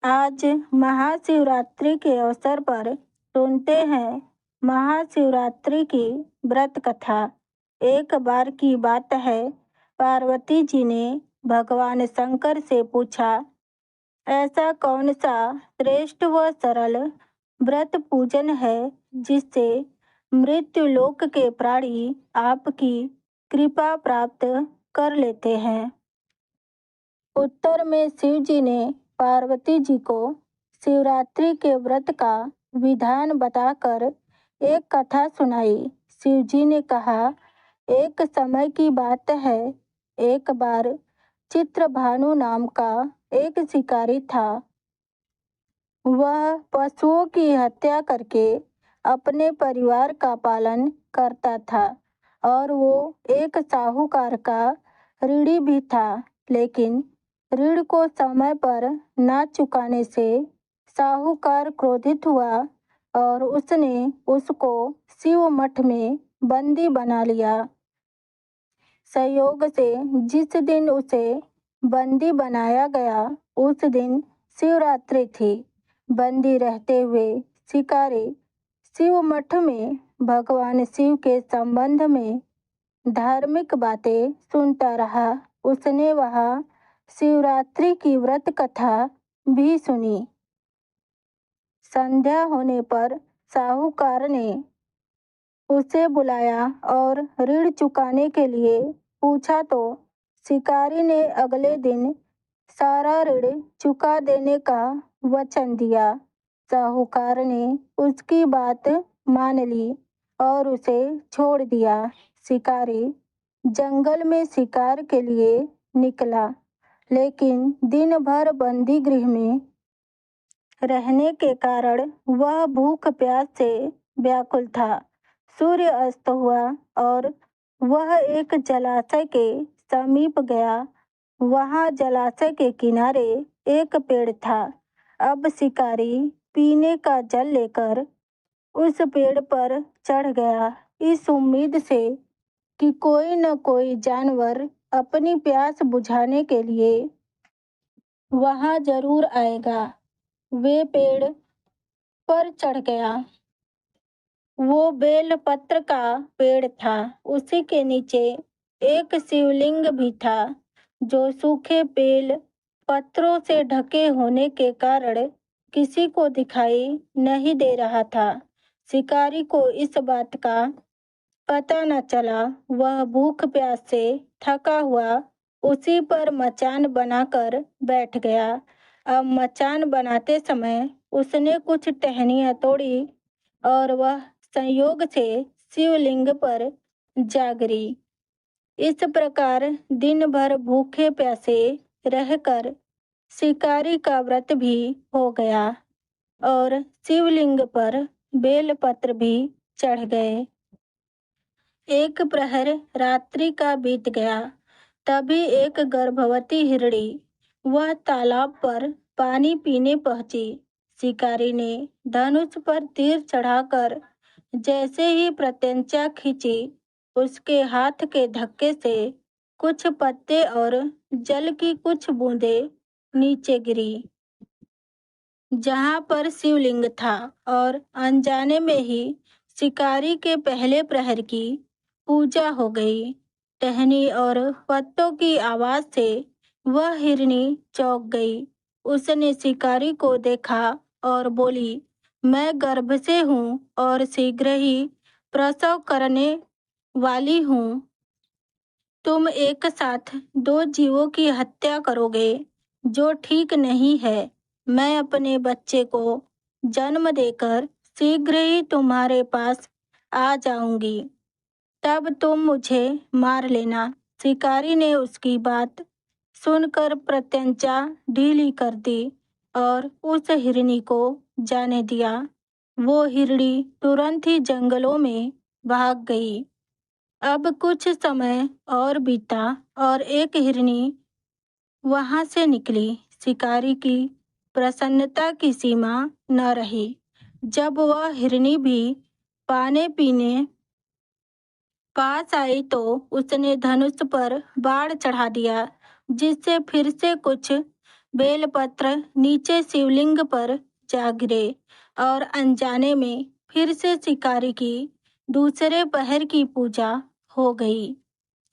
आज महाशिवरात्रि के अवसर पर सुनते हैं महाशिवरात्रि की व्रत कथा। एक बार की बात है, पार्वती जी ने भगवान शंकर से पूछा, ऐसा कौन सा श्रेष्ठ व सरल व्रत पूजन है जिससे मृत्यु लोक के प्राणी आपकी कृपा प्राप्त कर लेते हैं। उत्तर में शिव जी ने पार्वती जी को शिवरात्रि के व्रत का विधान बताकर एक कथा सुनाई। शिव जी ने कहा, एक समय की बात है, एक बार चित्रभानु नाम का एक शिकारी था। वह पशुओं की हत्या करके अपने परिवार का पालन करता था और वो एक साहूकार का ऋणी भी था। लेकिन ऋण को समय पर न चुकाने से साहूकार क्रोधित हुआ और उसने उसको शिव मठ में बंदी बना लिया। संयोग से जिस दिन उसे बंदी बनाया गया उस दिन शिवरात्रि थी। बंदी रहते हुए शिकारी शिव मठ में भगवान शिव के संबंध में धार्मिक बातें सुनता रहा। उसने वहाँ शिवरात्रि की व्रत कथा भी सुनी। संध्या होने पर साहूकार ने उसे बुलाया और ऋण चुकाने के लिए पूछा तो शिकारी ने अगले दिन सारा ऋण चुका देने का वचन दिया। साहूकार ने उसकी बात मान ली और उसे छोड़ दिया। शिकारी जंगल में शिकार के लिए निकला, लेकिन दिन भर बंदी गृह में रहने के कारण वह भूख प्यास से व्याकुल था। सूर्य अस्त हुआ और वह एक जलाशय के समीप गया। वहाँ जलाशय के किनारे एक पेड़ था। अब शिकारी पीने का जल लेकर उस पेड़ पर चढ़ गया, इस उम्मीद से कि कोई न कोई जानवर अपनी प्यास बुझाने के लिए वहाँ जरूर आएगा। वे पेड़ पर चढ़ गया। वो बेल पत्र का पेड़ था। उसी के नीचे एक शिवलिंग भी था, जो सूखे बेल पत्रों से ढके होने के कारण किसी को दिखाई नहीं दे रहा था। शिकारी को इस बात का पता न चला। वह भूख प्यास से थका हुआ उसी पर मचान बनाकर बैठ गया। अब मचान बनाते समय उसने कुछ टहनियाँ तोड़ी और वह संयोग से शिवलिंग पर जा गिरी। इस प्रकार दिन भर भूखे प्यासे रहकर शिकारी का व्रत भी हो गया और शिवलिंग पर बेलपत्र भी चढ़ गए। एक प्रहर रात्रि का बीत गया। तभी एक गर्भवती हिरणी वह तालाब पर पानी पीने पहुंची। शिकारी ने धनुष पर तीर चढ़ाकर जैसे ही प्रत्यंचा खींची, उसके हाथ के धक्के से कुछ पत्ते और जल की कुछ बूंदें नीचे गिरी, जहां पर शिवलिंग था, और अनजाने में ही शिकारी के पहले प्रहर की पूजा हो गई। टहनी और पत्तों की आवाज से वह हिरनी चौंक गई। उसने शिकारी को देखा और बोली, मैं गर्भ से हूँ और शीघ्र ही प्रसव करने वाली हूँ। तुम एक साथ दो जीवों की हत्या करोगे, जो ठीक नहीं है। मैं अपने बच्चे को जन्म देकर शीघ्र ही तुम्हारे पास आ जाऊंगी, तब तुम मुझे मार लेना। शिकारी ने उसकी बात सुनकर प्रत्यंचा ढीली कर दी और उस हिरनी को जाने दिया। वो हिरनी तुरंत ही जंगलों में भाग गई। अब कुछ समय और बीता और एक हिरनी वहां से निकली। शिकारी की प्रसन्नता की सीमा न रही। जब वह हिरनी भी पाने पीने पास आई तो उसने धनुष पर बाण चढ़ा दिया, जिससे फिर से कुछ बेलपत्र नीचे शिवलिंग पर जा गिरे और अनजाने में फिर से शिकारी की दूसरे पहर की पूजा हो गई।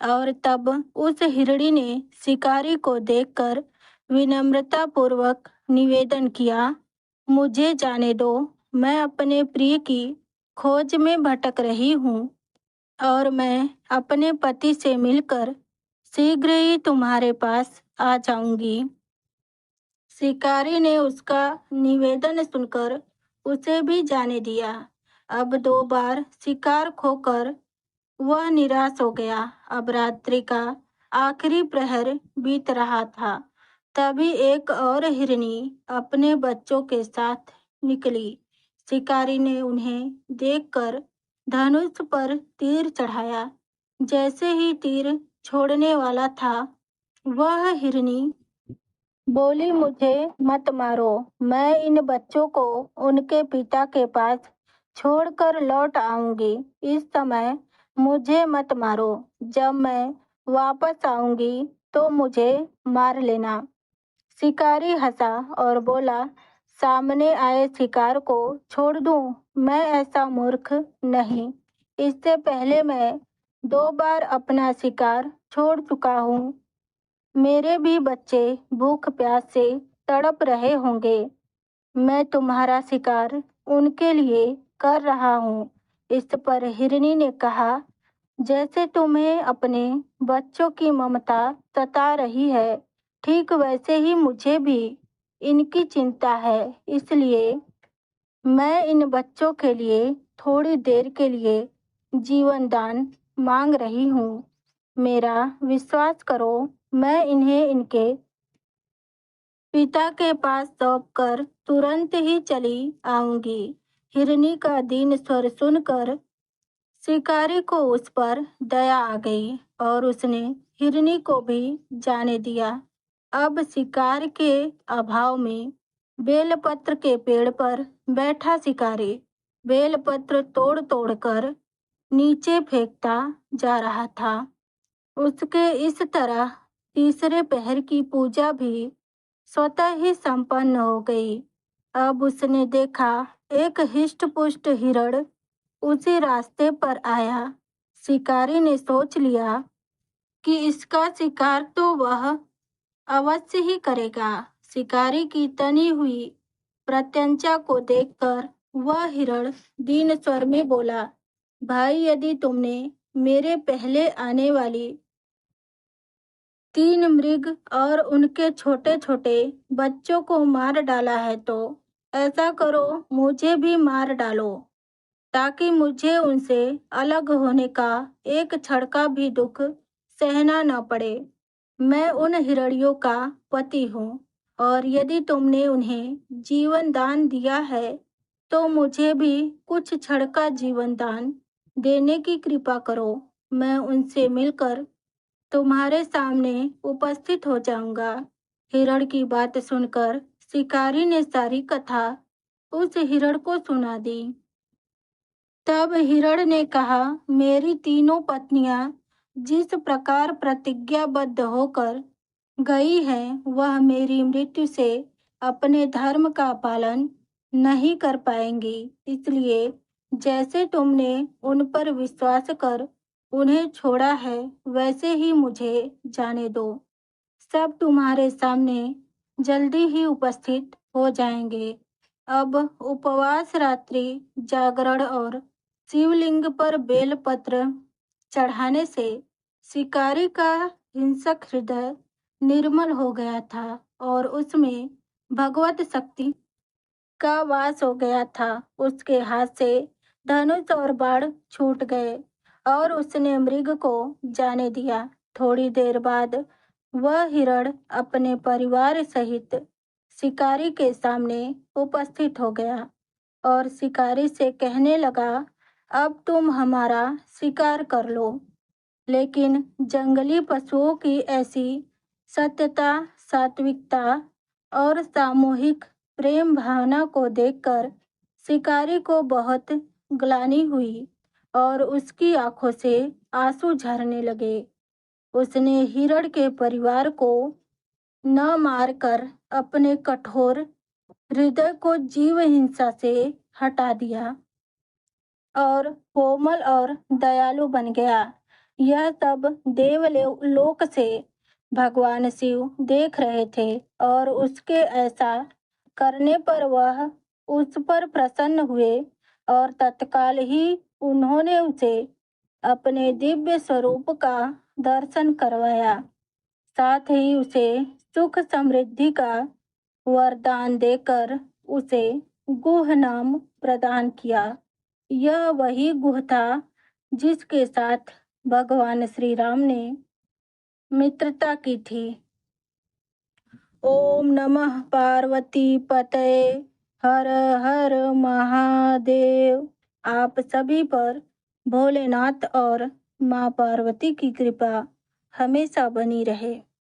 और तब उस हिरणी ने शिकारी को देखकर विनम्रता पूर्वक निवेदन किया, मुझे जाने दो, मैं अपने प्रिय की खोज में भटक रही हूँ और मैं अपने पति से मिलकर शीघ्र ही तुम्हारे पास आ जाऊंगी। शिकारी ने उसका निवेदन सुनकर उसे भी जाने दिया। अब 2 बार शिकार खोकर वह निराश हो गया। अब रात्रि का आखिरी प्रहर बीत रहा था। तभी एक और हिरनी अपने बच्चों के साथ निकली। शिकारी ने उन्हें देखकर धनुष पर तीर चढ़ाया। जैसे ही तीर छोड़ने वाला था, वह हिरनी बोली, मुझे मत मारो, मैं इन बच्चों को उनके पिता के पास छोड़कर लौट आऊंगी। इस समय मुझे मत मारो, जब मैं वापस आऊंगी तो मुझे मार लेना। शिकारी हंसा और बोला, सामने आए शिकार को छोड़ दूं? मैं ऐसा मूर्ख नहीं। इससे पहले मैं 2 बार अपना शिकार छोड़ चुका हूँ। मेरे भी बच्चे भूख प्यास से तड़प रहे होंगे। मैं तुम्हारा शिकार उनके लिए कर रहा हूँ। इस पर हिरनी ने कहा, जैसे तुम्हें अपने बच्चों की ममता सता रही है, ठीक वैसे ही मुझे भी इनकी चिंता है। इसलिए मैं इन बच्चों के लिए थोड़ी देर के लिए जीवन दान मांग रही हूँ। मेरा विश्वास करो, मैं इन्हें इनके पिता के पास सौंपकर तुरंत ही चली आऊंगी। हिरनी का दीन स्वर सुनकर शिकारी को उस पर दया आ गई और उसने हिरनी को भी जाने दिया। अब शिकार के अभाव में बेलपत्र के पेड़ पर बैठा शिकारी बेलपत्र तोड़ तोड़ कर नीचे फेंकता जा रहा था। उसके इस तरह तीसरे पहर की पूजा भी स्वतः ही संपन्न हो गई। अब उसने देखा, एक हिष्ट-पुष्ट हिरण उसी रास्ते पर आया। शिकारी ने सोच लिया कि इसका शिकार तो वह अवश्य ही करेगा। शिकारी की तनी हुई प्रत्यंचा को देखकर वह हिरण दीन स्वर में बोला, भाई, यदि तुमने मेरे पहले आने वाली 3 मृग और उनके छोटे छोटे बच्चों को मार डाला है तो ऐसा करो, मुझे भी मार डालो, ताकि मुझे उनसे अलग होने का एक क्षण का भी दुख सहना न पड़े। मैं उन हिरणियों का पति हूँ और यदि तुमने उन्हें जीवन दान दिया है तो मुझे भी कुछ क्षण का जीवन दान देने की कृपा करो। मैं उनसे मिलकर तुम्हारे सामने उपस्थित हो जाऊंगा। हिरण की बात सुनकर शिकारी ने सारी कथा उस हिरण को सुना दी। तब हिरण ने कहा, मेरी तीनों पत्नियां जिस प्रकार प्रतिज्ञाबद्ध होकर गई हैं, वह मेरी मृत्यु से अपने धर्म का पालन नहीं कर पाएंगी। इसलिए जैसे तुमने उन पर विश्वास कर उन्हें छोड़ा है, वैसे ही मुझे जाने दो। सब तुम्हारे सामने जल्दी ही उपस्थित हो जाएंगे। अब उपवास रात्रि जागरण और शिवलिंग पर बेलपत्र चढ़ाने से शिकारी का हिंसक हृदय निर्मल हो गया था और उसमें भगवत शक्ति का वास हो गया था। उसके हाथ से धनुष और बाण छूट गए और उसने मृग को जाने दिया। थोड़ी देर बाद वह हिरण अपने परिवार सहित शिकारी के सामने उपस्थित हो गया और शिकारी से कहने लगा, अब तुम हमारा शिकार कर लो। लेकिन जंगली पशुओं की ऐसी सत्यता, सात्विकता और सामूहिक प्रेम भावना को देखकर शिकारी को बहुत ग्लानि हुई और उसकी आंखों से आंसू झरने लगे। उसने हिरण के परिवार को न मारकर अपने कठोर हृदय को जीव हिंसा से हटा दिया और कोमल और दयालु बन गया। यह सब देवलोक से भगवान शिव देख रहे थे और उसके ऐसा करने पर वह उस पर प्रसन्न हुए और तत्काल ही उन्होंने उसे अपने दिव्य स्वरूप का दर्शन करवाया, साथ ही उसे सुख समृद्धि का वरदान देकर उसे गुह नाम प्रदान किया। यह वही गुह था जिसके साथ भगवान श्री राम ने मित्रता की थी। ओम नमः पार्वती पतये हर हर महादेव। आप सभी पर भोलेनाथ और माँ पार्वती की कृपा हमेशा बनी रहे।